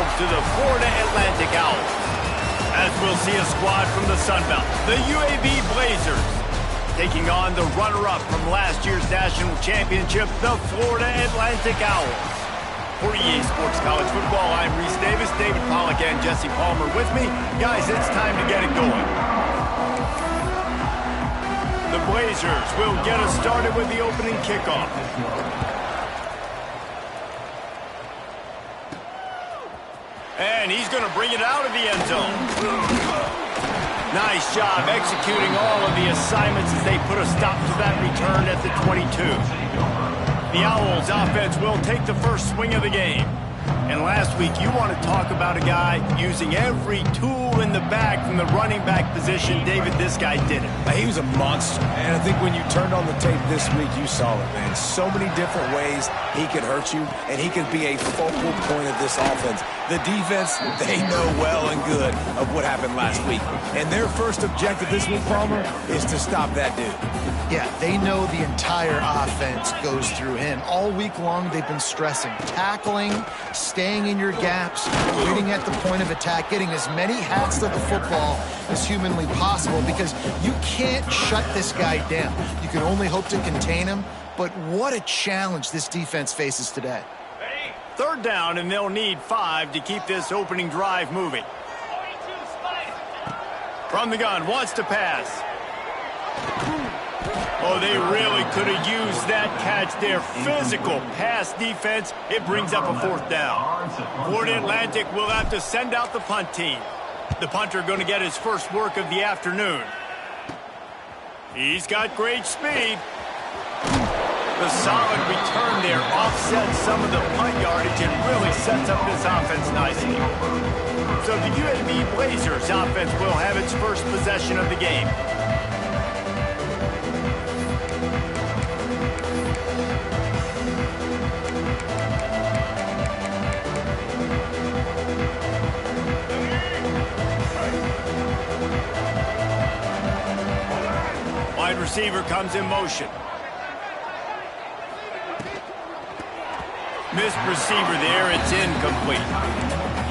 themselves to the Florida Atlantic Owls. As we'll see a squad from the Sun Belt, the UAB Blazers, taking on the runner-up from last year's national championship, the Florida Atlantic Owls. For EA Sports College Football, I'm Reese Davis, David Pollack, and Jesse Palmer with me. Guys, it's time to get it going. The Blazers will get us started with the opening kickoff. And he's going to bring it out of the end zone. Nice job executing all of the assignments as they put a stop to that return at the 22. The Owls offense will take the first swing of the game. And last week, you want to talk about a guy using every tool in the bag from the running back position. David, this guy did it. He was a monster, and I think when you turned on the tape this week, you saw it, man. So many different ways he could hurt you, and he could be a focal point of this offense. The defense, they know well and good of what happened last week. And their first objective this week, Palmer, is to stop that dude. Yeah, they know the entire offense goes through him. All week long, they've been stressing tackling, staying in your gaps, waiting at the point of attack, getting as many hats to the football as humanly possible, because you can't shut this guy down. You can only hope to contain him, but what a challenge this defense faces today. Third down, and they'll need 5 to keep this opening drive moving. From the gun, wants to pass. Oh, they really could have used that catch there. Physical pass defense. It brings up a fourth down. Florida Atlantic will have to send out the punt team. The punter going to get his first work of the afternoon. He's got great speed. The solid return there offsets some of the punt yardage and really sets up this offense nicely. So the UAB Blazers offense will have its first possession of the game. Wide receiver comes in motion. Missed receiver there, it's incomplete.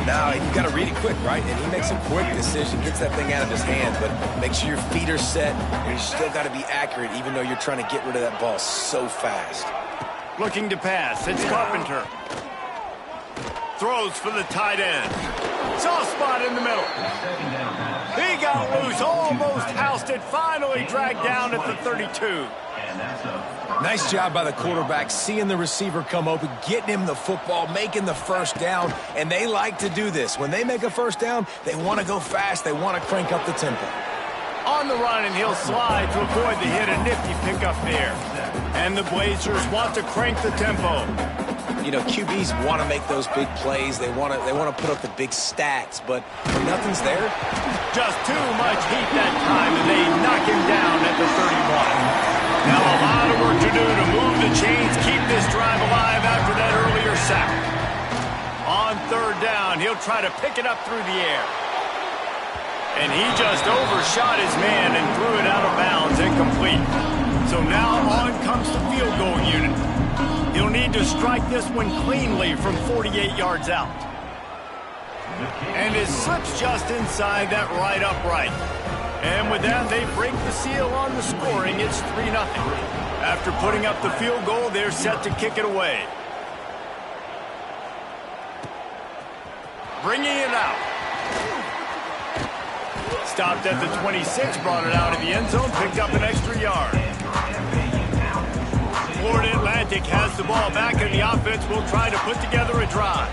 Now, you got to read it quick, right? And he makes a quick decision, gets that thing out of his hand, but make sure your feet are set, and you still got to be accurate, even though you're trying to get rid of that ball so fast. Looking to pass, it's Carpenter. Throws for the tight end. Soft spot in the middle. He got loose, almost housed it, finally dragged down at the 32. Nice job by the quarterback, seeing the receiver come open, getting him the football, making the first down, and they like to do this. When they make a first down, they want to go fast, they want to crank up the tempo. On the run, and he'll slide to avoid the hit, a nifty pickup there. And the Blazers want to crank the tempo. You know, QBs want to make those big plays. They want to put up the big stats, but when nothing's there, just too much heat that time, and they knock him down at the 31. Now a lot of work to do to move the chains, keep this drive alive after that earlier sack. On third down, he'll try to pick it up through the air. And he just overshot his man and threw it out of bounds, incomplete. So now on comes the field goal unit. He'll need to strike this one cleanly from 48 yards out. And it slips just inside that right upright. And with that, they break the seal on the scoring. It's 3-0. After putting up the field goal, they're set to kick it away. Bringing it out. Stopped at the 26, brought it out of the end zone, picked up an extra yard. Florida Atlantic has the ball back, and the offense will try to put together a drive.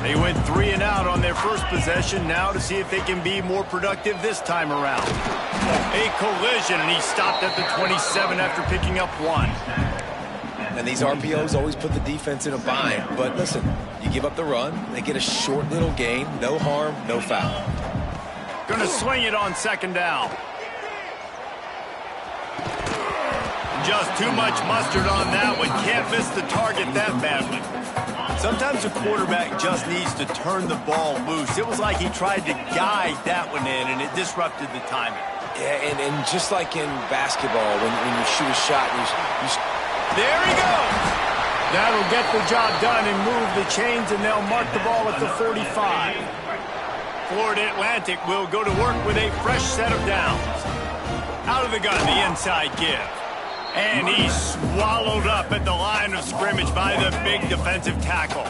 They went 3 and out on their first possession, now to see if they can be more productive this time around. A collision, and he stopped at the 27 after picking up 1. And these RPOs always put the defense in a bind. But listen, you give up the run, they get a short little gain, no harm, no foul. Gonna swing it on second down. Just too much mustard on that one. Can't miss the target that badly. Sometimes a quarterback just needs to turn the ball loose. It was like he tried to guide that one in, and it disrupted the timing. Yeah, and just like in basketball, when you shoot a shot, there he goes! That'll get the job done and move the chains, and they'll mark the ball at the 45. Florida Atlantic will go to work with a fresh set of downs. Out of the gun, the inside give. And he's swallowed up at the line of scrimmage by the big defensive tackle.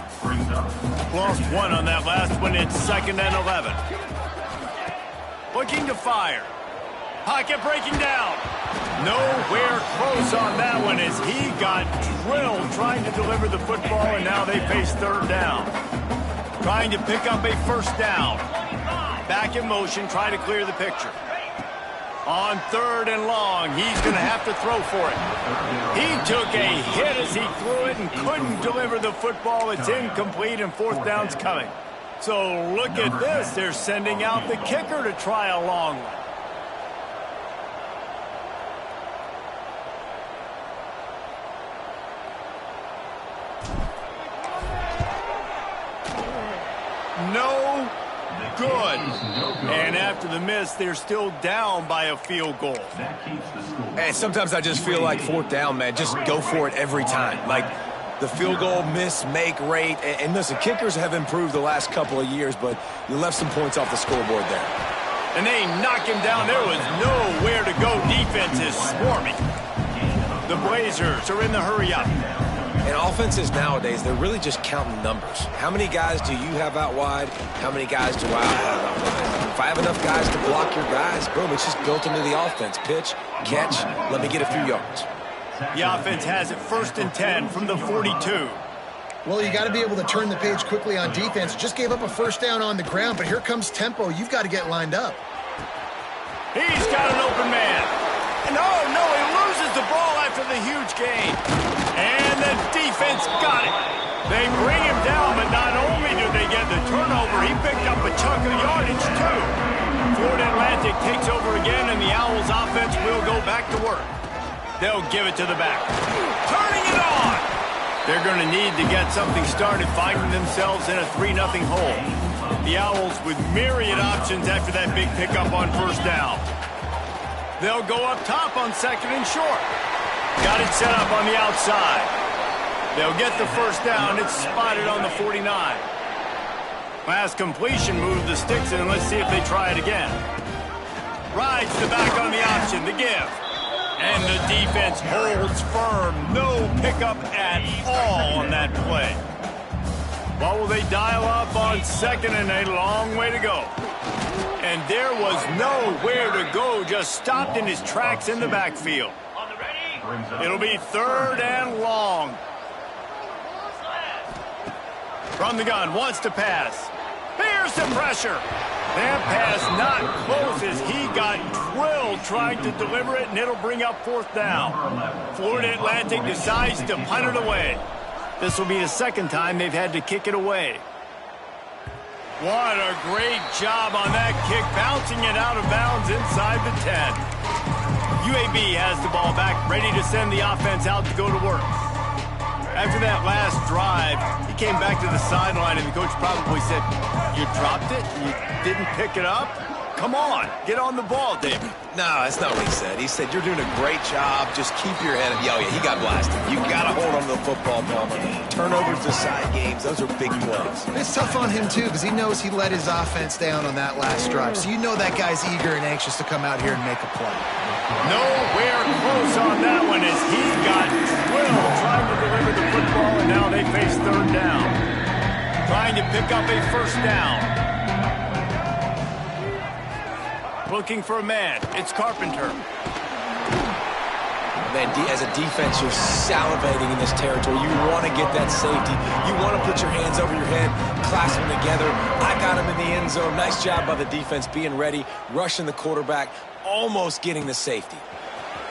Lost one on that last one. It's 2nd and 11. Looking to fire. Pocket breaking down. Nowhere close on that one as he got drilled trying to deliver the football, and now they face 3rd down. Trying to pick up a 1st down. Back in motion, try to clear the picture. On 3rd and long, he's going to have to throw for it. He took a hit as he threw it and couldn't deliver the football. It's incomplete, and 4th down's coming. So look at this. They're sending out the kicker to try a long one. No good. And after the miss, they're still down by a field goal. And sometimes I just feel like 4th down, man. Just go for it every time. Like the field goal miss-make rate. And listen, kickers have improved the last couple of years, but you left some points off the scoreboard there. And they knock him down. There was nowhere to go. Defense is swarming. The Blazers are in the hurry-up. And offenses nowadays, they're really just counting numbers. How many guys do you have out wide? How many guys do I have out wide? If I have enough guys to block your guys, boom, it's just built into the offense. Pitch, catch, let me get a few yards. The offense has it 1st and 10 from the 42. Well, you got to be able to turn the page quickly on defense. Just gave up a 1st down on the ground, but here comes tempo. You've got to get lined up. He's got an open man. And oh, no, he loses the ball after the huge gain. And the defense got it. They bring him down, but not only do they get the turnover, he picked up a chunk of yardage, too. Florida Atlantic takes over again, and the Owls offense will go back to work. They'll give it to the back. Turning it on! They're going to need to get something started, finding themselves in a 3-0 hole. The Owls with myriad options after that big pickup on 1st down. They'll go up top on 2nd and short. Got it set up on the outside. They'll get the 1st down. It's spotted on the 49. Last completion moved the sticks in, and let's see if they try it again. Rides the back on the option, the give. And the defense holds firm. No pickup at all on that play. What will they dial up on 2nd and a long way to go? And there was nowhere to go, just stopped in his tracks in the backfield. It'll be 3rd and long. From the gun, wants to pass. Here's the pressure. That pass not close as he got drilled trying to deliver it, and it'll bring up 4th down. Florida Atlantic decides to punt it away. This will be the 2nd time they've had to kick it away. What a great job on that kick, bouncing it out of bounds inside the 10. UAB has the ball back, ready to send the offense out to go to work. After that last drive, he came back to the sideline, and the coach probably said, "You dropped it? You didn't pick it up? Come on, get on the ball, David." No, that's not what he said. He said, "You're doing a great job. Just keep your head up." Oh, yeah, he got blasted. You got to hold on to the football, Palmer. Turnovers decide games. Those are big plays. It's tough on him, too, because he knows he let his offense down on that last drive. So you know that guy's eager and anxious to come out here and make a play. Nowhere close on that one as he got drilled trying to deliver the football, and now they face 3rd down. Trying to pick up a 1st down. Looking for a man. It's Carpenter. Man, as a defense, you're salivating in this territory. You want to get that safety. You want to put your hands over your head, clasp them together. I got him in the end zone. Nice job by the defense being ready, rushing the quarterback, almost getting the safety.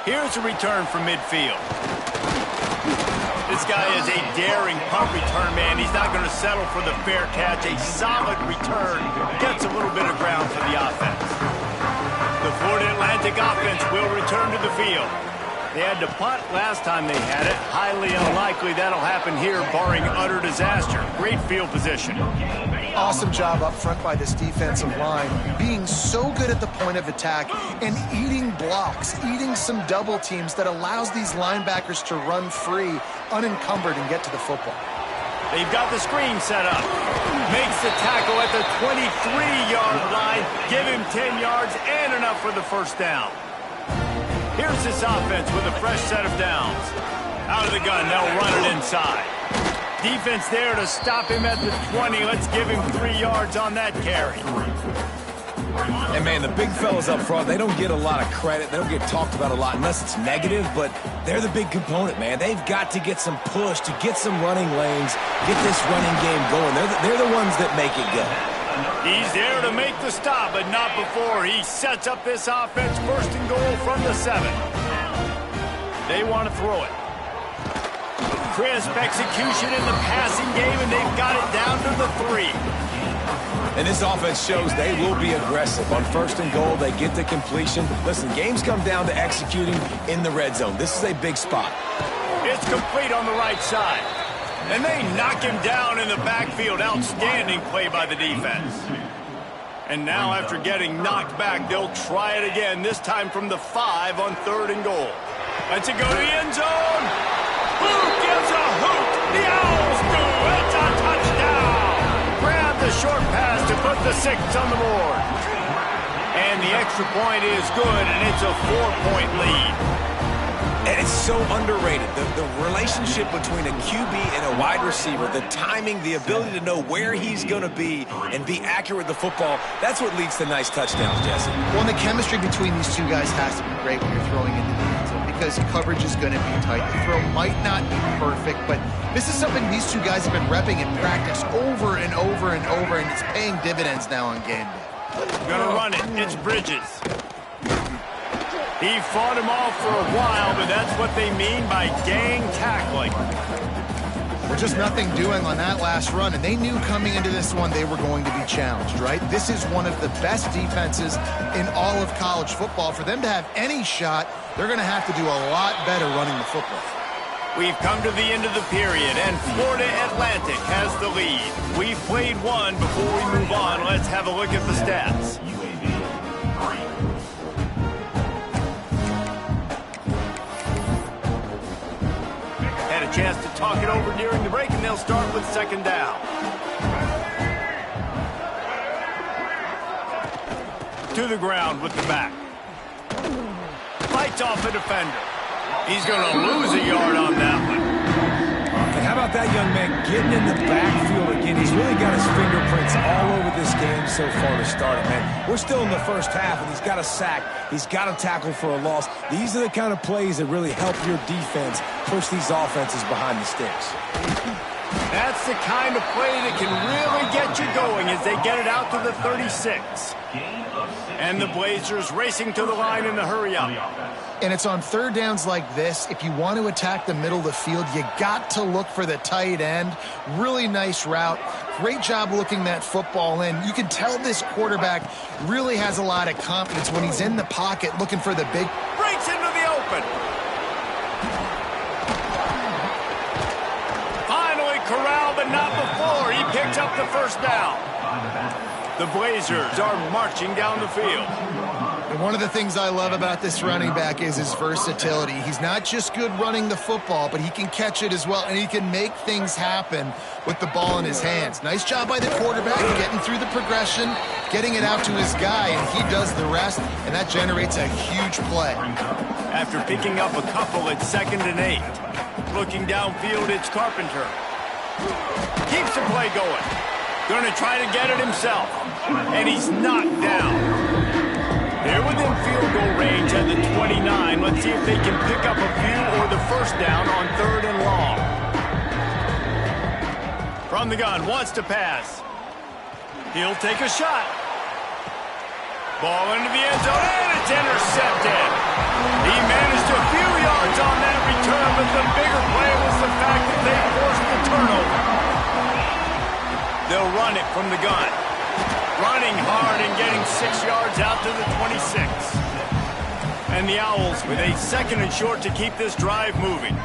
Here's a return from midfield. This guy is a daring punt return man. He's not going to settle for the fair catch. A solid return. Gets a little bit of ground for the offense. The Florida Atlantic offense will return to the field. They had to punt last time they had it. Highly unlikely that'll happen here, barring utter disaster. Great field position. Awesome job up front by this defensive line, being so good at the point of attack and eating blocks, eating some double teams that allows these linebackers to run free, unencumbered, and get to the football. They've got the screen set up. Makes the tackle at the 23-yard line. Give him 10 yards and enough for the first down. Here's this offense with a fresh set of downs. Out of the gun, they'll run it inside. Defense there to stop him at the 20. Let's give him 3 yards on that carry. And, man, the big fellas up front, they don't get a lot of credit. They don't get talked about a lot unless it's negative, but they're the big component, man. They've got to get some push, to get some running lanes, get this running game going. They're the ones that make it go. He's there to make the stop, but not before. He sets up this offense first and goal from the 7. They want to throw it. Crisp execution in the passing game, and they've got it down to the 3. And this offense shows they will be aggressive. On first and goal, they get the completion. Listen, games come down to executing in the red zone. This is a big spot. It's complete on the right side. And they knock him down in the backfield. Outstanding play by the defense. And now after getting knocked back, they'll try it again, this time from the 5 on third and goal. Let's it go to the end zone. Who gives a hoot? The Owls do. It's a touchdown. Grab the short pass to put the 6 on the board. And the extra point is good, and it's a 4-point lead. And it's so underrated. The relationship between a QB and a wide receiver, the timing, the ability to know where he's going to be and be accurate with the football, that's what leads to nice touchdowns, Jesse. Well, and the chemistry between these two guys has to be great when you're throwing into the end zone because coverage is going to be tight. The throw might not be perfect, but this is something these two guys have been repping in practice over and over and over, and it's paying dividends now on game day. Gonna run it. It's Bridges. He fought him off for a while, but that's what they mean by gang tackling. Well, just nothing doing on that last run, and they knew coming into this one they were going to be challenged, right? This is one of the best defenses in all of college football. For them to have any shot, they're going to have to do a lot better running the football. We've come to the end of the period, and Florida Atlantic has the lead. We've played one. Before we move on, let's have a look at the stats. Had a chance to talk it over during the break, and they'll start with second down. To the ground with the back. Fights off a defender. He's going to lose a yard on that one. And how about that young man getting in the backfield again? He's really got his fingerprints all over this game so far to start it, man. We're still in the first half, and he's got a sack. He's got a tackle for a loss. These are the kind of plays that really help your defense push these offenses behind the sticks. That's the kind of play that can really get you going as they get it out to the 36. And the Blazers racing to the line in the hurry-up. And it's on third downs like this. If you want to attack the middle of the field, you got to look for the tight end. Really nice route. Great job looking that football in. You can tell this quarterback really has a lot of confidence when he's in the pocket looking for the big. Breaks into the open. Finally corralled, but not before. He picks up the first down. The Blazers are marching down the field. And one of the things I love about this running back is his versatility. He's not just good running the football, but he can catch it as well, and he can make things happen with the ball in his hands. Nice job by the quarterback getting through the progression, getting it out to his guy, and he does the rest, and that generates a huge play. After picking up a couple at 2nd and 8. Looking downfield, it's Carpenter. Keeps the play going. Going to try to get it himself. And he's knocked down. They're within field goal range at the 29. Let's see if they can pick up a few or the first down on 3rd and long. From the gun, wants to pass. He'll take a shot. Ball into the end zone, and it's intercepted. He managed a few yards on that return, but the bigger play was the fact that they forced the turnover. They'll run it from the gun. Running hard and getting 6 yards out to the 26. And the Owls with a 2nd and short to keep this drive moving.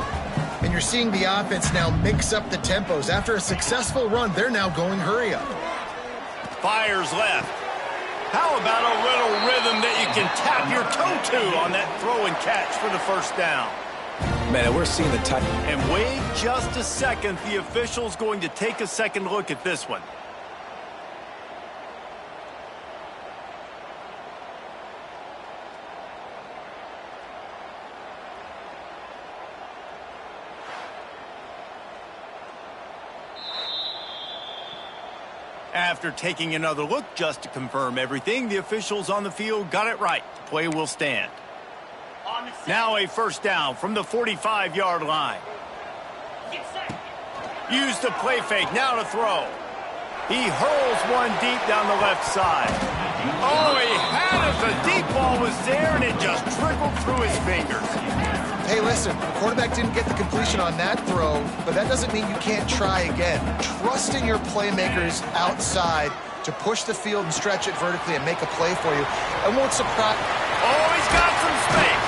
And you're seeing the offense now mix up the tempos. After a successful run, they're now going hurry up. fires left. How about a little rhythm that you can tap your toe to on that throw and catch for the first down? Man, we're seeing the type. And wait just a second. The official's going to take a second look at this one. After taking another look just to confirm everything, the officials on the field got it right. The play will stand. Now a first down from the 45-yard line. Use the play fake, now to throw. He hurls one deep down the left side. Oh, he had it. The deep ball was there, and it just trickled through his fingers. Hey, listen, the quarterback didn't get the completion on that throw, but that doesn't mean you can't try again. Trust in your playmakers outside to push the field and stretch it vertically and make a play for you. It won't surprise. Oh, he's got some space.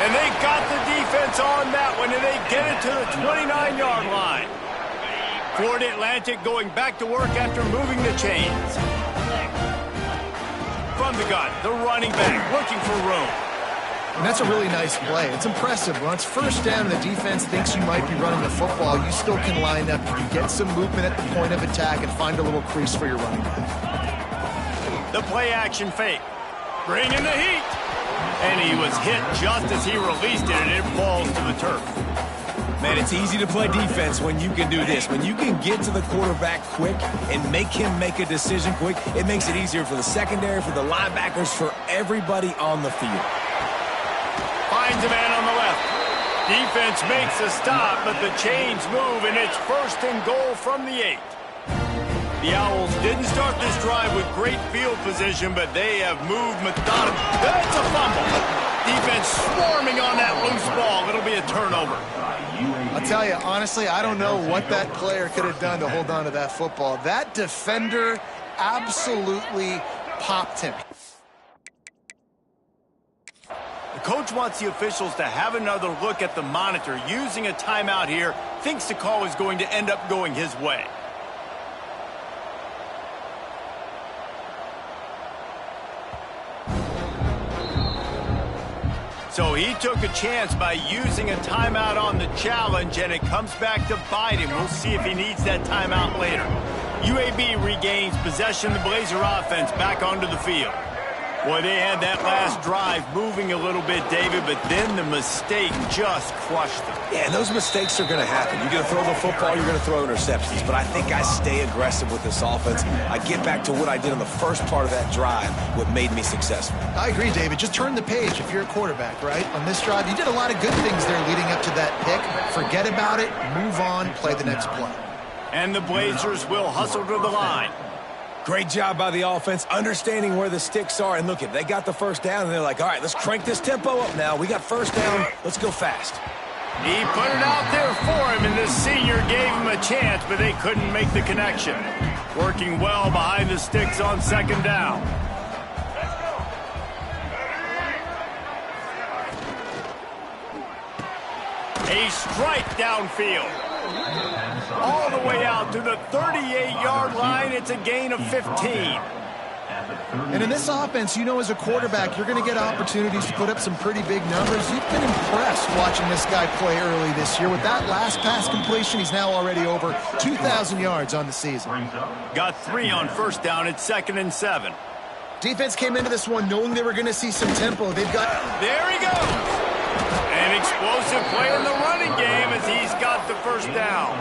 And they got the defense on that one, and they get it to the 29-yard line. Florida Atlantic going back to work after moving the chains. From the gun, the running back looking for room. And that's a really nice play. It's impressive. When it's first down and the defense thinks you might be running the football, you still can line up. You can get some movement at the point of attack and find a little crease for your running back. The play action fake. Bring in the heat. And he was hit just as he released it, and it falls to the turf. Man, it's easy to play defense when you can do this. When you can get to the quarterback quick and make him make a decision quick, it makes it easier for the secondary, for the linebackers, for everybody on the field. Finds a man on the left. Defense makes a stop, but the chains move, and it's first and goal from the 8. The Owls didn't start this drive with great field position, but they have moved methodically. That's a fumble. Defense swarming on that loose ball. It'll be a turnover. I'll tell you, honestly, I don't know what that player could have done to hold on to that football. That defender absolutely popped him. The coach wants the officials to have another look at the monitor. Using a timeout here, thinks the call is going to end up going his way. So he took a chance by using a timeout on the challenge, and it comes back to bite him. We'll see if he needs that timeout later. UAB regains possession. The Blazer offense back onto the field. Boy, they had that last drive moving a little bit, David, but then the mistake just crushed them. Yeah, and those mistakes are going to happen. You're going to throw the football, you're going to throw interceptions. But I think I stay aggressive with this offense. I get back to what I did on the first part of that drive, what made me successful. I agree, David. Just turn the page if you're a quarterback, right? On this drive, you did a lot of good things there leading up to that pick. Forget about it, move on, play the next play. And the Blazers will hustle to the line. Great job by the offense, understanding where the sticks are. And look, they got the first down, and they're like, all right, let's crank this tempo up now. We got first down. Let's go fast. He put it out there for him, and the senior gave him a chance, but they couldn't make the connection. Working well behind the sticks on second down. A strike downfield. All the way out to the 38-yard line. It's a gain of 15. And in this offense, you know, as a quarterback, you're going to get opportunities to put up some pretty big numbers. You've been impressed watching this guy play early this year. With that last pass completion, he's now already over 2,000 yards on the season. Got 3 on first down. It's 2nd and 7. Defense came into this one knowing they were going to see some tempo. They've got... There he goes. An explosive play in the running game as he's got the first down.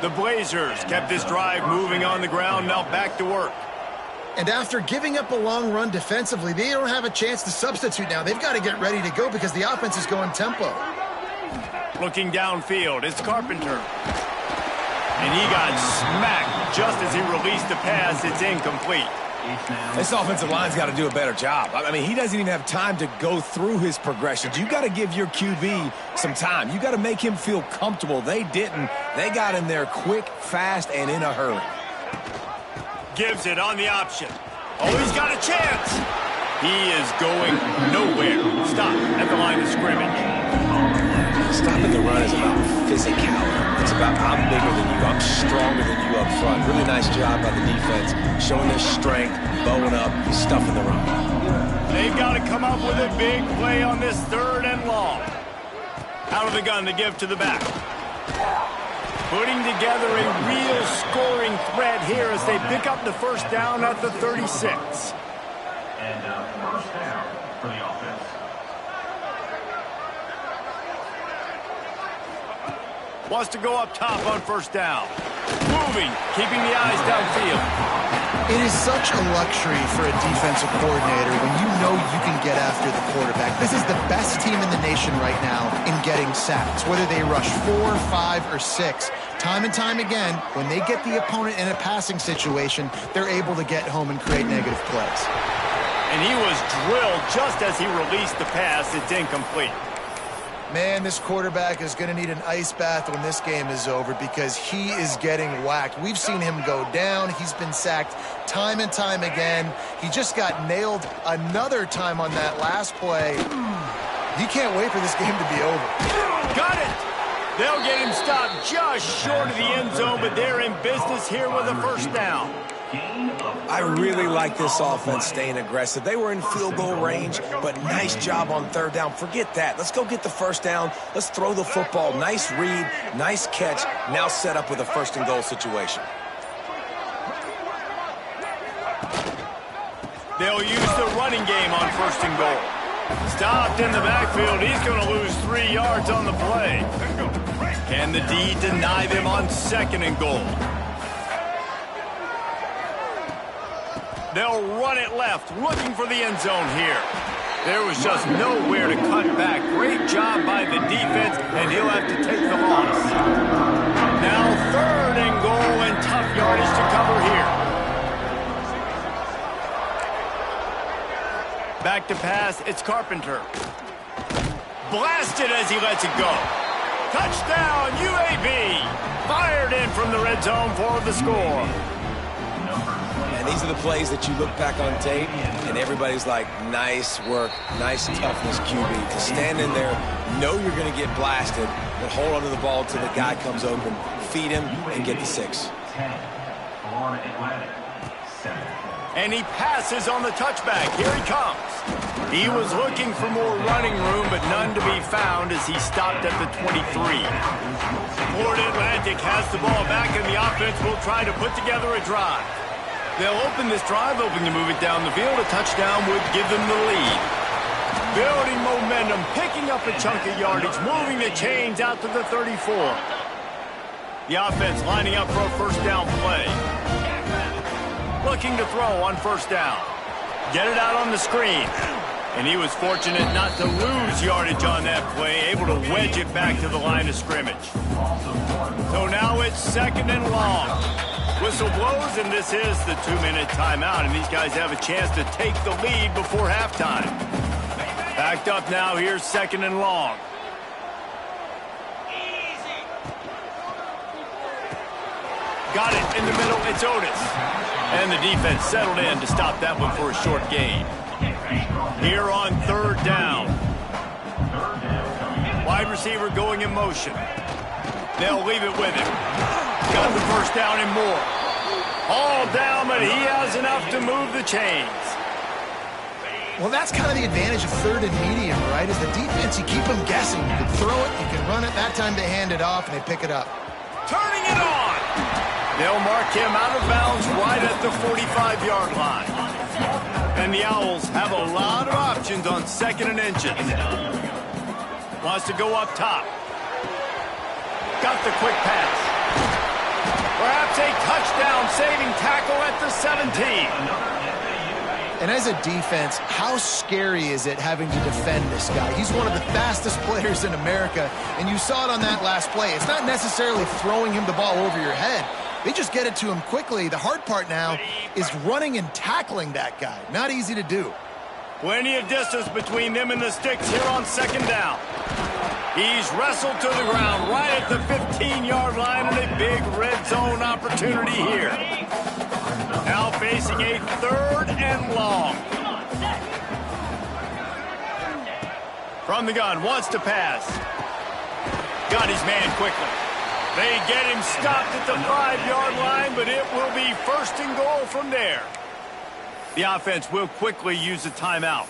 The Blazers kept this drive moving on the ground, now back to work. And after giving up a long run defensively, they don't have a chance to substitute now. They've got to get ready to go because the offense is going tempo. Looking downfield, it's Carpenter. And he got smacked just as he released the pass. It's incomplete. This offensive line's got to do a better job. I mean, he doesn't even have time to go through his progressions. You got to give your QB some time. You got to make him feel comfortable. They didn't. They got him there quick, fast, and in a hurry. Gives it on the option. Oh, he's got a chance. He is going nowhere. Stop at the line of scrimmage. Stopping the run is about physicality. It's about I'm bigger than you, I'm stronger than you up front. Really nice job by the defense, showing their strength, bowing up, stuffing the run. They've got to come up with a big play on this 3rd and long. Out of the gun to give to the back. Putting together a real scoring threat here as they pick up the first down at the 36. And first down for the offense. Wants to go up top on first down. Moving, keeping the eyes downfield. It is such a luxury for a defensive coordinator when you know you can get after the quarterback. This is the best team in the nation right now in getting sacks, whether they rush 4, 5, or 6. Time and time again, when they get the opponent in a passing situation, they're able to get home and create negative plays. And he was drilled just as he released the pass. It's incomplete. Man, this quarterback is going to need an ice bath when this game is over because he is getting whacked. We've seen him go down. He's been sacked time and time again. He just got nailed another time on that last play. He can't wait for this game to be over. Got it! They'll get him stopped just short of the end zone, but they're in business here with a first down. I really like this offense staying aggressive. They were in field goal range, but nice job on 3rd down. Forget that. Let's go get the first down. Let's throw the football. Nice read, nice catch. Now set up with a 1st and goal situation. They'll use the running game on 1st and goal. Stopped in the backfield. He's going to lose 3 yards on the play. Can the D deny them on 2nd and goal? They'll run it left, looking for the end zone here. There was just nowhere to cut back. Great job by the defense, and he'll have to take the loss. Now 3rd and goal and tough yardage to cover here. Back to pass, it's Carpenter. Blasted as he lets it go. Touchdown, UAB. Fired in from the red zone for the score. And these are the plays that you look back on tape, and everybody's like, nice work, nice toughness, QB. To stand in there, know you're going to get blasted, but hold onto the ball until the guy comes open, feed him, and get the 6. And he passes on the touchback. Here he comes. He was looking for more running room, but none to be found as he stopped at the 23. Florida Atlantic has the ball back, and the offense will try to put together a drive. They'll open this drive, hoping to move it down the field. A touchdown would give them the lead. Building momentum, picking up a chunk of yardage, moving the chains out to the 34. The offense lining up for a first down play. Looking to throw on first down. Get it out on the screen. And he was fortunate not to lose yardage on that play, able to wedge it back to the line of scrimmage. So now it's 2nd and long. Whistle blows, and this is the 2-minute timeout, and these guys have a chance to take the lead before halftime. Backed up now, here's 2nd and long. Got it in the middle, it's Otis. And the defense settled in to stop that one for a short gain. Here on 3rd down. Wide receiver going in motion. They'll leave it with him. Got the first down and more. All down, but he has enough to move the chains. Well, that's kind of the advantage of 3rd and medium, right? Is the defense, you keep them guessing. You can throw it, you can run it. That time they hand it off, and they pick it up. Turning it on. They'll mark him out of bounds right at the 45-yard line. And the Owls have a lot of options on 2nd and inches. Wants to go up top. Got the quick pass. Perhaps a touchdown-saving tackle at the 17. And as a defense, how scary is it having to defend this guy? He's one of the fastest players in America, and you saw it on that last play. It's not necessarily throwing him the ball over your head. They just get it to him quickly. The hard part now is running and tackling that guy. Not easy to do. Plenty of distance between them and the sticks here on 2nd down. He's wrestled to the ground right at the 15-yard line, and a big red zone opportunity here. Now facing a 3rd and long. From the gun, wants to pass. got his man quickly. They get him stopped at the 5-yard line, but it will be 1st and goal from there. The offense will quickly use a timeout.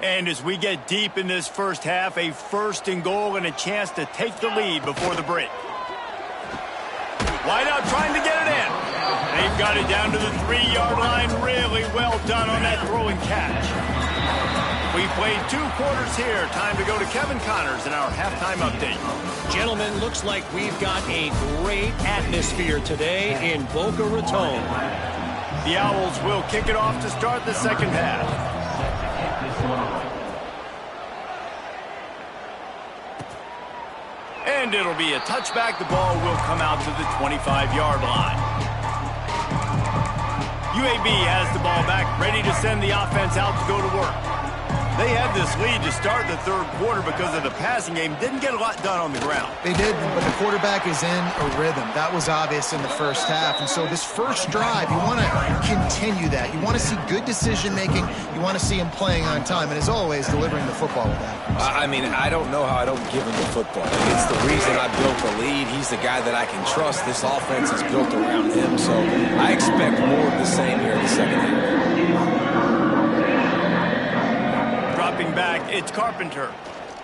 And as we get deep in this first half, a 1st and goal and a chance to take the lead before the break. Wide out trying to get it in. They've got it down to the 3-yard line. Really well done on that throw and catch. We played 2 quarters here. Time to go to Kevin Connors in our halftime update. Gentlemen, looks like we've got a great atmosphere today in Boca Raton. The Owls will kick it off to start the second half. And it'll be a touchback. The ball will come out to the 25-yard line. UAB has the ball back, ready to send the offense out to go to work. They had this lead to start the 3rd quarter because of the passing game. Didn't get a lot done on the ground. They did, but the quarterback is in a rhythm. That was obvious in the first half. And so this first drive, you want to continue that. You want to see good decision-making. You want to see him playing on time. And as always, delivering the football with that. I mean, I don't know how I don't give him the football. It's the reason I built the lead. He's the guy that I can trust. This offense is built around him. So I expect more of the same here in the second half. Back, it's Carpenter.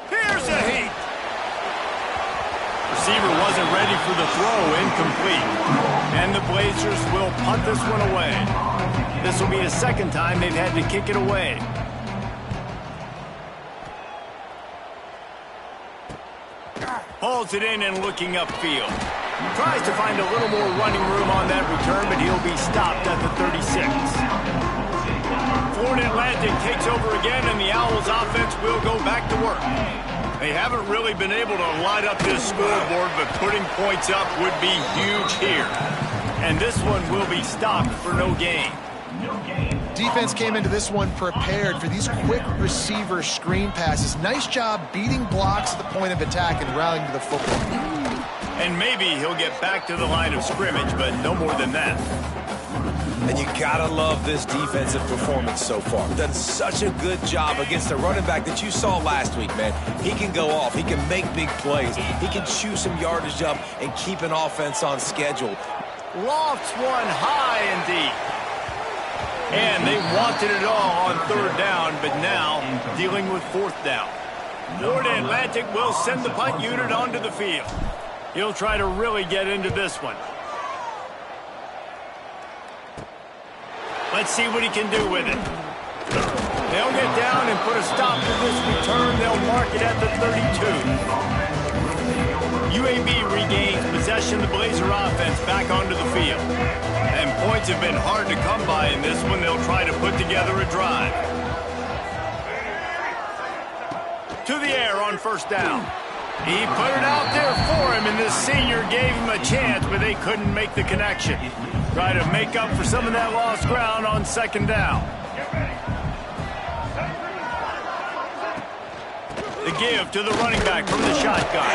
Here's a heat. Receiver wasn't ready for the throw, incomplete. And the Blazers will punt this one away. This will be the 2nd time they've had to kick it away. Hauls it in and looking upfield. Tries to find a little more running room on that return, but he'll be stopped at the 36. Florida Atlantic takes over again, and the Owls offense will go back to work. They haven't really been able to light up this scoreboard, but putting points up would be huge here. And this one will be stopped for no gain. Defense came into this one prepared for these quick receiver screen passes. Nice job beating blocks at the point of attack and rallying to the football. And maybe he'll get back to the line of scrimmage, but no more than that. And you gotta love this defensive performance so far. Done such a good job against the running back that you saw last week, man. He can go off. He can make big plays. He can chew some yardage up and keep an offense on schedule. Lofts one high and deep. And they wanted it all on 3rd down, but now dealing with 4th down. Florida Atlantic will send the punt unit onto the field. He'll try to really get into this one. Let's see what he can do with it. They'll get down and put a stop to this return. They'll mark it at the 32. UAB regains possession of the Blazer offense back onto the field. And points have been hard to come by in this one. They'll try to put together a drive. To the air on 1st down. He put it out there for him, and this senior gave him a chance, but they couldn't make the connection. Try to make up for some of that lost ground on 2nd down. The give to the running back from the shotgun.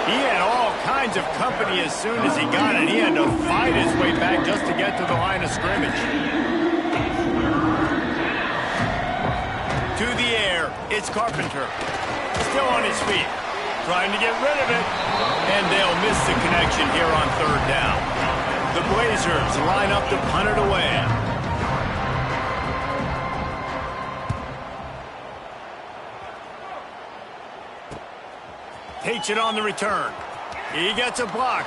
He had all kinds of company as soon as he got it. He had to fight his way back just to get to the line of scrimmage. To the air, it's Carpenter. Still on his feet. Trying to get rid of it. And they'll miss the connection here on 3rd down. The Blazers line up to punt it away. Takes it on the return. He gets a block.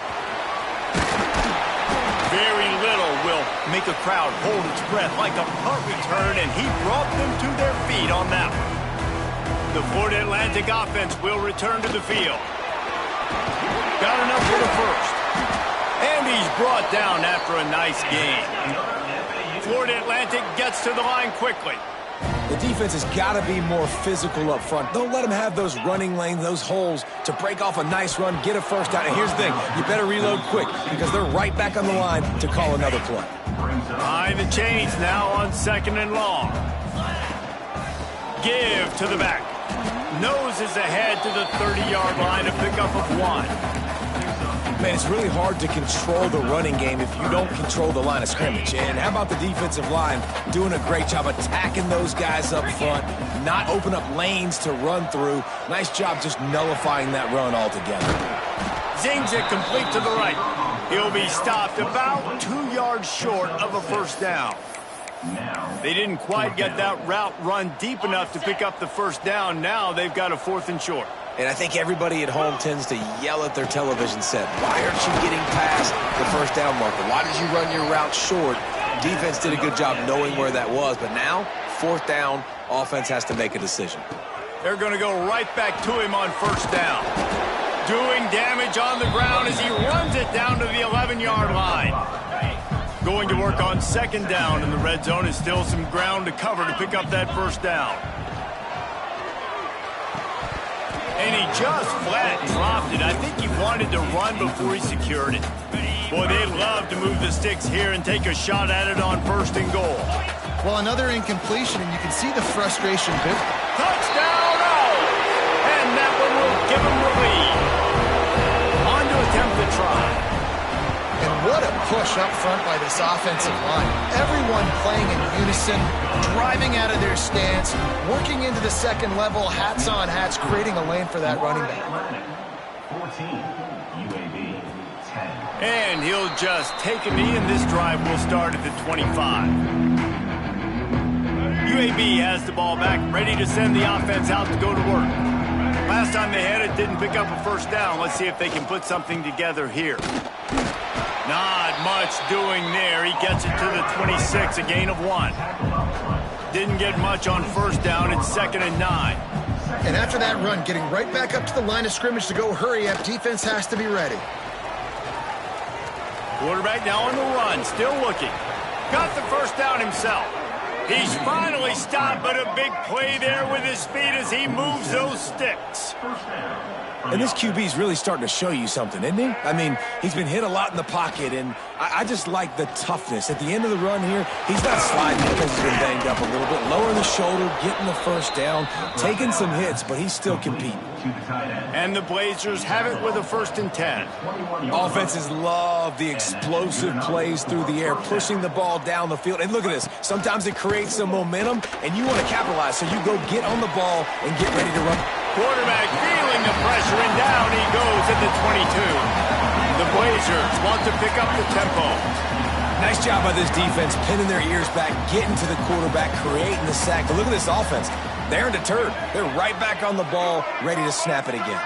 Very little will make a crowd hold its breath like a punt return, and he brought them to their feet on that one. The Florida Atlantic offense will return to the field. Got enough for the 1st. And he's brought down after a nice gain. Florida Atlantic gets to the line quickly. The defense has got to be more physical up front. Don't let them have those running lanes, those holes to break off a nice run, get a 1st down. And here's the thing, you better reload quick because they're right back on the line to call another play. Behind the chains now on 2nd and long. Give to the back. Noses ahead to the 30-yard line, a pickup of 1. Man, it's really hard to control the running game if you don't control the line of scrimmage. And how about the defensive line doing a great job attacking those guys up front, not open up lanes to run through. Nice job just nullifying that run altogether. Zings it complete to the right. He'll be stopped about 2 yards short of a first down. They didn't quite get that route run deep enough to pick up the first down. Now they've got a 4th and short. And I think everybody at home tends to yell at their television set, why aren't you getting past the first down marker? Why did you run your route short? Defense did a good job knowing where that was, but now, 4th down, offense has to make a decision. They're going to go right back to him on first down. Doing damage on the ground as he runs it down to the 11-yard line. Going to work on 2nd down, and the red zone is still some ground to cover to pick up that first down. And he just flat dropped it. I think he wanted to run before he secured it. Boy, they'd love to move the sticks here and take a shot at it on 1st and goal. Well, another incompletion, and you can see the frustration build. Touchdown! Oh! And that one will give him the lead. On to attempt the try. And what a push up front by this offensive line. Everyone playing in unison, driving out of their stance, working into the second level, hats on hats, creating a lane for that running back. 14, UAB, 10. And he'll just take a knee, and this drive will start at the 25. UAB has the ball back, ready to send the offense out to go to work. Last time they had it, didn't pick up a first down. Let's see if they can put something together here. Not much doing there. He gets it to the 26, a gain of 1. Didn't get much on first down. It's 2nd and 9. And after that run, getting right back up to the line of scrimmage to go hurry up, defense has to be ready. Quarterback now on the run, still looking. Got the first down himself. He's finally stopped, but a big play there with his speed as he moves those sticks. And this QB's really starting to show you something, isn't he? I mean, he's been hit a lot in the pocket, and I just like the toughness. At the end of the run here, he's not sliding because he's been banged up a little bit. Lowering the shoulder, getting the first down, taking some hits, but he's still competing. And the Blazers have it with a 1st and 10. Offenses love the explosive plays through the air, pushing the ball down the field. And look at this. Sometimes it creates some momentum, and you want to capitalize, so you go get on the ball and get ready to run. Quarterback feeling the pressure, and down he goes at the 22. The Blazers want to pick up the tempo. Nice job by this defense, pinning their ears back, getting to the quarterback, creating the sack. But look at this offense. They're undeterred. They're right back on the ball, ready to snap it again.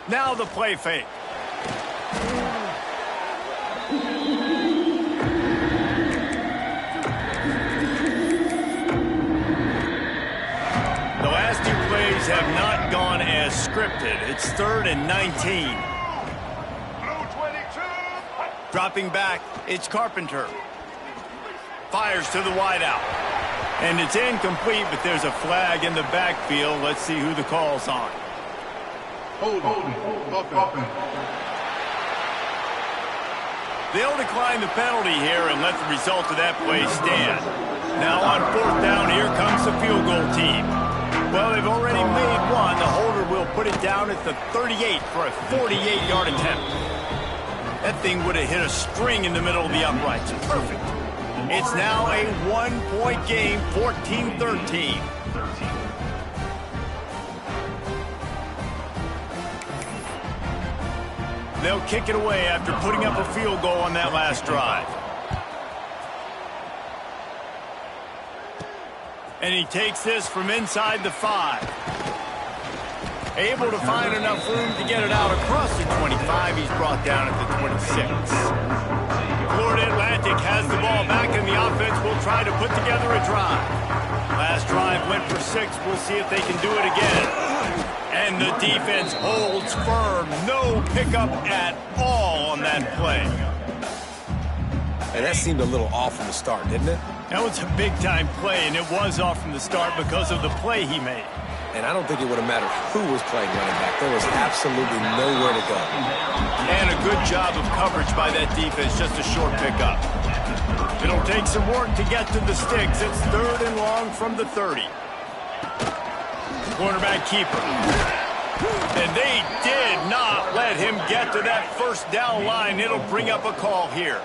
Now the play fake. The last 2 plays have not gone as scripted. It's 3rd and 19. Dropping back, it's Carpenter. Fires to the wideout. And it's incomplete, but there's a flag in the backfield. Let's see who the call's on. They'll decline the penalty here and let the result of that play stand. Now on 4th down, here comes the field goal team. Well, they've already made one. The holder will put it down at the 38 for a 48-yard attempt. That thing would have hit a string in the middle of the uprights. Perfect. It's now a 1-point game, 14-13. They'll kick it away after putting up a field goal on that last drive. And he takes this from inside the 5. Able to find enough room to get it out across the 25. He's brought down at the 26. Florida Atlantic has the ball back, and the offense will try to put together a drive. Last drive went for 6. We'll see if they can do it again. And the defense holds firm. No pickup at all on that play. And that seemed a little off from the start, didn't it? That was a big-time play, and it was off from the start because of the play he made. And I don't think it would have mattered who was playing running back. There was absolutely nowhere to go. And a good job of coverage by that defense, just a short pickup. It'll take some work to get to the sticks. It's 3rd and long from the 30. Quarterback keeper. And they did not let him get to that first down line. It'll bring up a call here.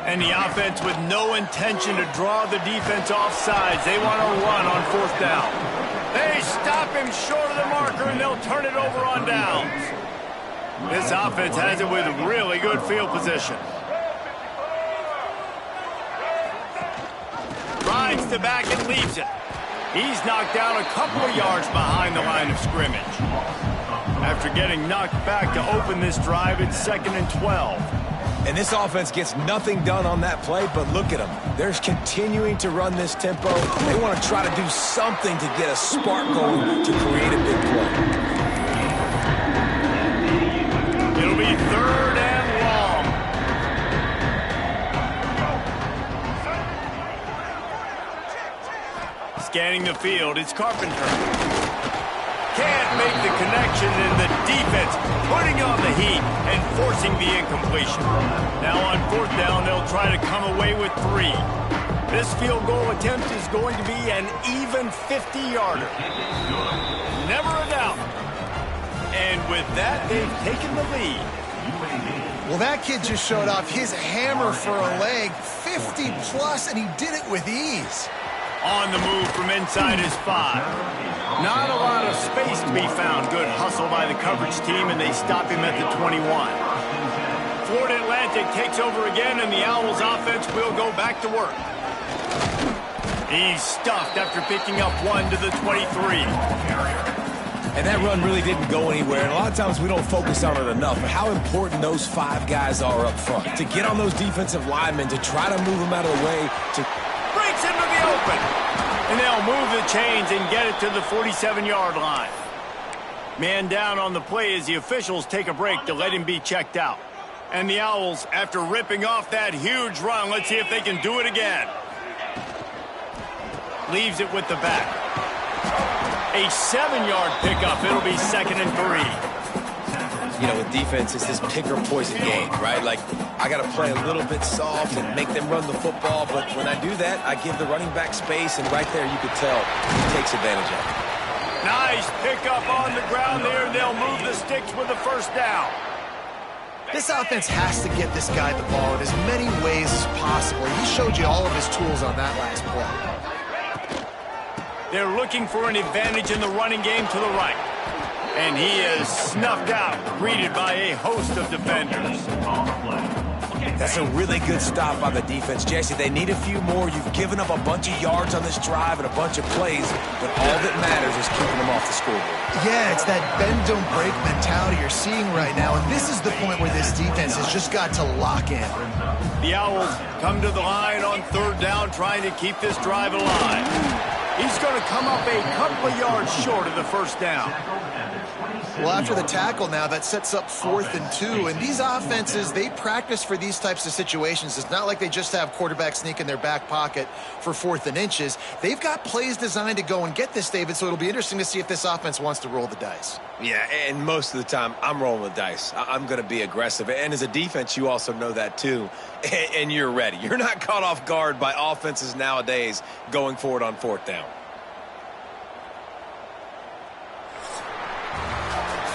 And the offense with no intention to draw the defense off sides. They want to run on fourth down. They stop him short of the marker, and they'll turn it over on downs. This offense has it with really good field position. Rides the back and leaves it. He's knocked down a couple of yards behind the line of scrimmage. After getting knocked back to open this drive, it's 2nd and 12. And this offense gets nothing done on that play, but look at them. They're continuing to run this tempo. They want to try to do something to get a spark going to create a big play. It'll be 3rd and long. Scanning the field, it's Carpenter. Can't make the connection, and the defense putting on the heat and forcing the incompletion. Now on fourth down, they'll try to come away with 3. This field goal attempt is going to be an even 50-yarder. Never a doubt. And with that, they've taken the lead. Well, that kid just showed off his hammer for a leg, 50-plus, and he did it with ease. On the move from inside his 5. Not a lot of space to be found. Good hustle by the coverage team, and they stop him at the 21. Florida Atlantic takes over again, and the Owls offense will go back to work. He's stuffed after picking up 1 to the 23. And that run really didn't go anywhere. And a lot of times we don't focus on it enough. But how important those 5 guys are up front. To get on those defensive linemen, to try to move them out of the way, to breaks into the open. And they'll move the chains and get it to the 47-yard line. Man down on the play as the officials take a break to let him be checked out. And the Owls, after ripping off that huge run, let's see if they can do it again. Leaves it with the back. A 7-yard pickup. It'll be 2nd and 3. You know, with defense, it's this pick or poison game, right? Like, I got to play a little bit soft and make them run the football, but when I do that, I give the running back space, and right there you could tell he takes advantage of it. Nice pickup on the ground there, and they'll move the sticks with the first down. This offense has to get this guy the ball in as many ways as possible. He showed you all of his tools on that last play. They're looking for an advantage in the running game to the right. And he is snuffed out, greeted by a host of defenders. That's a really good stop by the defense, Jesse. They need a few more. You've given up a bunch of yards on this drive and a bunch of plays, but all that matters is keeping them off the scoreboard. Yeah, it's that bend, don't break mentality you're seeing right now, and this is the point where this defense has just got to lock in. The Owls come to the line on 3rd down, trying to keep this drive alive. He's going to come up a couple of yards short of the first down. Well, after the tackle now, that sets up 4th and 2. And these offenses, they practice for these types of situations. It's not like they just have quarterback sneak in their back pocket for 4th and inches. They've got plays designed to go and get this, David, so it'll be interesting to see if this offense wants to roll the dice. Yeah, and most of the time, I'm rolling the dice. I'm going to be aggressive. And as a defense, you also know that too. And you're ready. You're not caught off guard by offenses nowadays going forward on 4th down.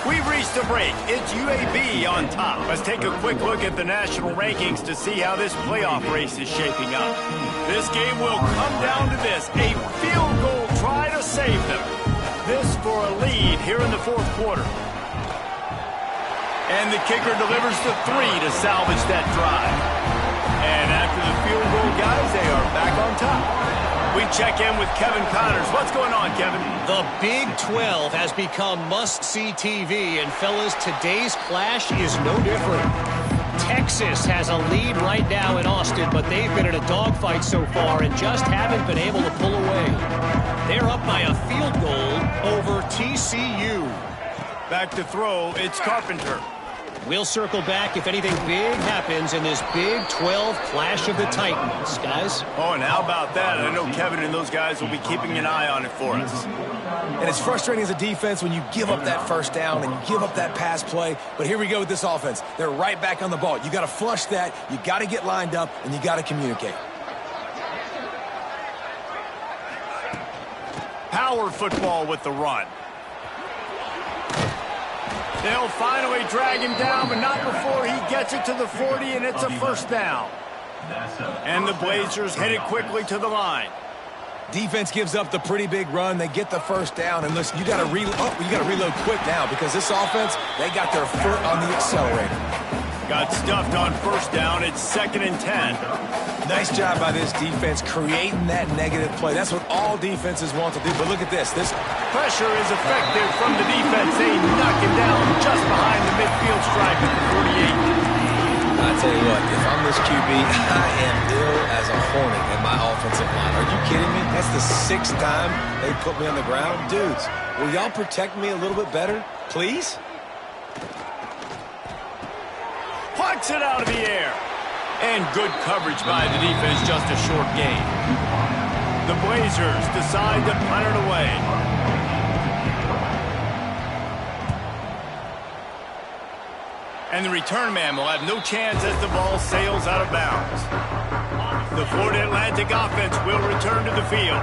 We've reached a break. It's UAB on top. Let's take a quick look at the national rankings to see how this playoff race is shaping up. This game will come down to this, a field goal try to save them. This for a lead here in the 4th quarter. And the kicker delivers the 3 to salvage that drive. And after the field goal, guys, they are back on top. We check in with Kevin Connors. What's going on, Kevin? The Big 12 has become must-see TV, and fellas, today's clash is no different. Texas has a lead right now in Austin, but they've been in a dogfight so far and just haven't been able to pull away. They're up by a field goal over TCU. Back to throw, it's Carpenter. We'll circle back if anything big happens in this Big 12 clash of the Titans, guys. Oh, and how about that? I know Kevin and those guys will be keeping an eye on it for us. And it's frustrating as a defense when you give up that first down and you give up that pass play. But here we go with this offense. They're right back on the ball. You got to flush that. You got to get lined up, and you got to communicate. Power football with the run. They'll finally drag him down, but not before he gets it to the 40, and it's a first down. And the Blazers headed quickly to the line. Defense gives up the pretty big run. They get the first down. And listen, you got to reload quick now because this offense, they got their foot on the accelerator. Got stuffed on first down. It's 2nd and 10. Nice job by this defense creating that negative play. That's what all defenses want to do. But look at this. This pressure is effective from the defense. They knock him down just behind the midfield stripe at the 48. I tell you what, if I'm this QB, I am ill as a hornet in my offensive line. Are you kidding me? That's the 6th time they put me on the ground. Dudes, will y'all protect me a little bit better, please? Punts it out of the air. And good coverage by the defense, just a short gain. The Blazers decide to punt it away. And the return man will have no chance as the ball sails out of bounds. The Florida Atlantic offense will return to the field.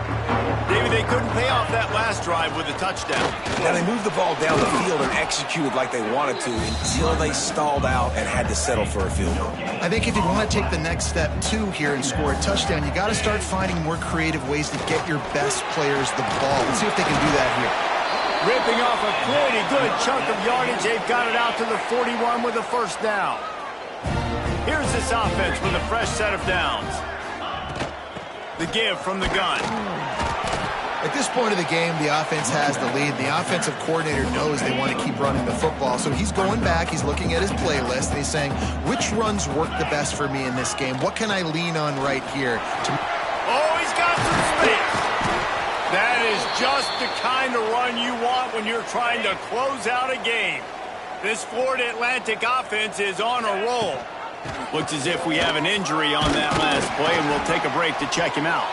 David, they couldn't pay off that last drive with a touchdown. Now, they moved the ball down the field and executed like they wanted to until they stalled out and had to settle for a field goal. I think if you want to take the next step, too, here and score a touchdown, you got to start finding more creative ways to get your best players the ball. Let's see if they can do that here. Ripping off a pretty good chunk of yardage. They've got it out to the 41 with a first down. Here's this offense with a fresh set of downs. The give from the gun. At this point of the game, the offense has the lead. The offensive coordinator knows they want to keep running the football. So he's going back, he's looking at his playlist, and he's saying, which runs work the best for me in this game? What can I lean on right here? Oh, he's got some space. That is just the kind of run you want when you're trying to close out a game. This Florida Atlantic offense is on a roll. Looks as if we have an injury on that last play, and we'll take a break to check him out.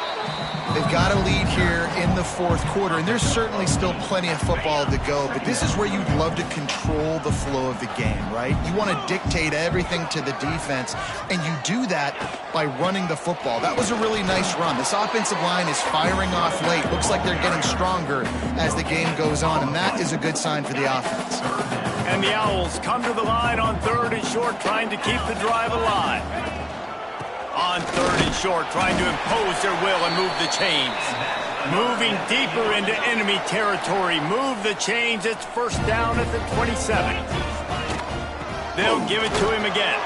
They've got a lead here in the 4th quarter, and there's certainly still plenty of football to go, but this is where you'd love to control the flow of the game, right? You want to dictate everything to the defense, and you do that by running the football. That was a really nice run. This offensive line is firing off late. Looks like they're getting stronger as the game goes on, and that is a good sign for the offense. And the Owls come to the line on 3rd and short, trying to keep the drive alive. On 3rd and short, trying to impose their will and move the chains. Moving deeper into enemy territory. Move the chains. It's first down at the 27. They'll give it to him again.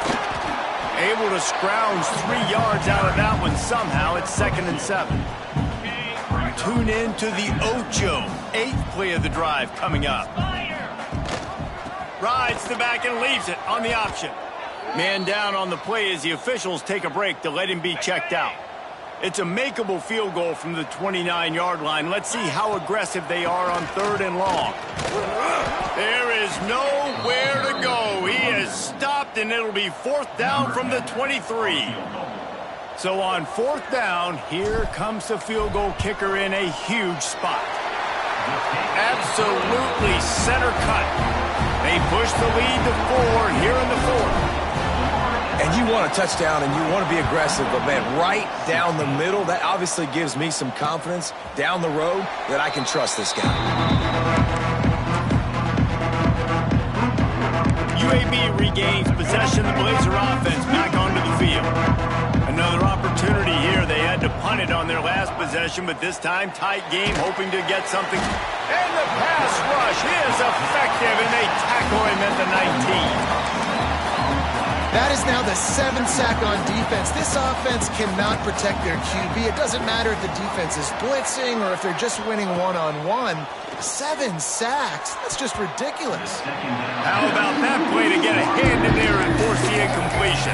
Able to scrounge 3 yards out of that one somehow. It's 2nd and 7. Tune in to the Ocho. 8th play of the drive coming up. Rides the back and leaves it on the option. Man down on the play as the officials take a break to let him be checked out. It's a makeable field goal from the 29-yard line. Let's see how aggressive they are on 3rd and long. There is nowhere to go. He is stopped, and it'll be 4th down from the 23. So on 4th down, here comes the field goal kicker in a huge spot. Absolutely center cut. They push the lead to 4 here in the 4th. And you want a touchdown and you want to be aggressive, but man, right down the middle, that obviously gives me some confidence down the road that I can trust this guy. UAB regains possession. The Blazer offense back onto the field. Another opportunity here. They had to punt it on their last possession, but this time tight game, hoping to get something. And the pass rush is effective, and they tackle him at the 19. That is now the 7th sack on defense. This offense cannot protect their QB. It doesn't matter if the defense is blitzing or if they're just winning one-on-one. 7 sacks. That's just ridiculous. How about that play to get a hand in there and force the incompletion?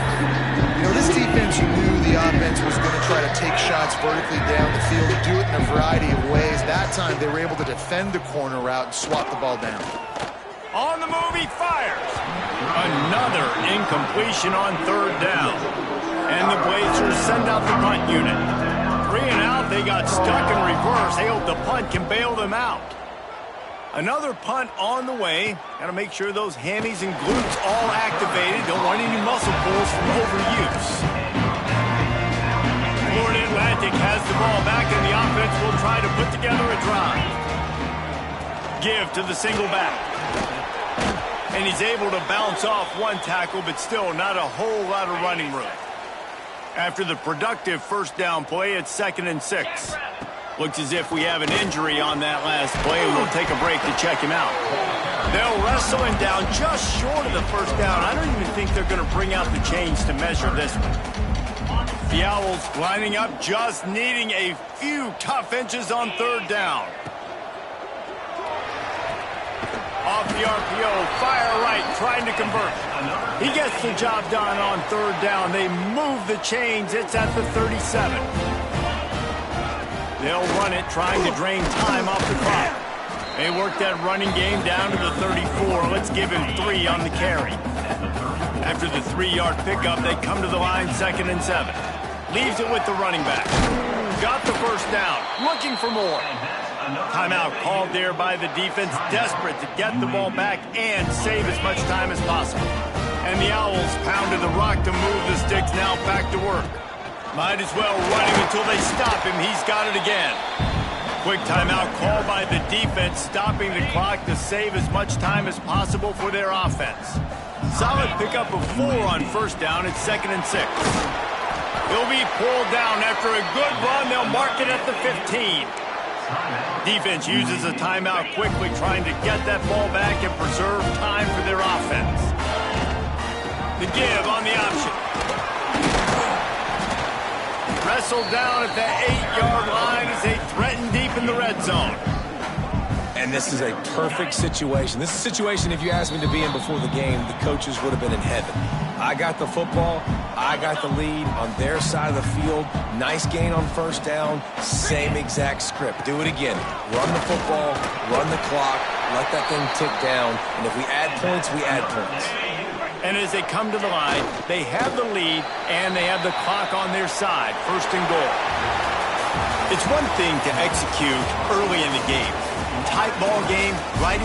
You know, this defense, you knew the offense was going to try to take shots vertically down the field and do it in a variety of ways. That time, they were able to defend the corner route and swat the ball down. On the move, he fires. Another incompletion on 3rd down. And the Blazers send out the punt unit. 3 and out, they got stuck in reverse. They hope the punt can bail them out. Another punt on the way. Got to make sure those hammies and glutes all activated. Don't want any muscle pulls from overuse. Florida Atlantic has the ball back, and the offense will try to put together a drive. Give to the single back. And he's able to bounce off one tackle, but still not a whole lot of running room. After the productive first down play, it's 2nd and 6. Looks as if we have an injury on that last play, and we'll take a break to check him out. They'll wrestle him down just short of the first down. I don't even think they're going to bring out the chains to measure this one. The Owls lining up, just needing a few tough inches on 3rd down. Off the RPO, fire right, trying to convert. He gets the job done on 3rd down. They move the chains. It's at the 37. They'll run it, trying to drain time off the clock. They work that running game down to the 34. Let's give him 3 on the carry. After the 3-yard pickup, they come to the line, 2nd and 7. Leaves it with the running back. Got the first down, looking for more. Timeout called there by the defense, desperate to get the ball back and save as much time as possible. And the Owls pounded the rock to move the sticks, now back to work. Might as well run him until they stop him. He's got it again. Quick timeout called by the defense, stopping the clock to save as much time as possible for their offense. Solid pickup of 4 on first down. It's 2nd and 6. He'll be pulled down after a good run. They'll mark it at the 15. Defense uses a timeout quickly, trying to get that ball back and preserve time for their offense. The give on the option. Wrestled down at the 8-yard line as they threaten deep in the red zone. And this is a perfect situation. This is a situation, if you asked me to be in before the game, the coaches would have been in heaven. I got the football. I got the lead on their side of the field. Nice gain on first down. Same exact script. Do it again. Run the football, run the clock, let that thing tick down. And if we add points, we add points. And as they come to the line, they have the lead and they have the clock on their side. 1st and goal. It's one thing to execute early in the game. Tight ball game, right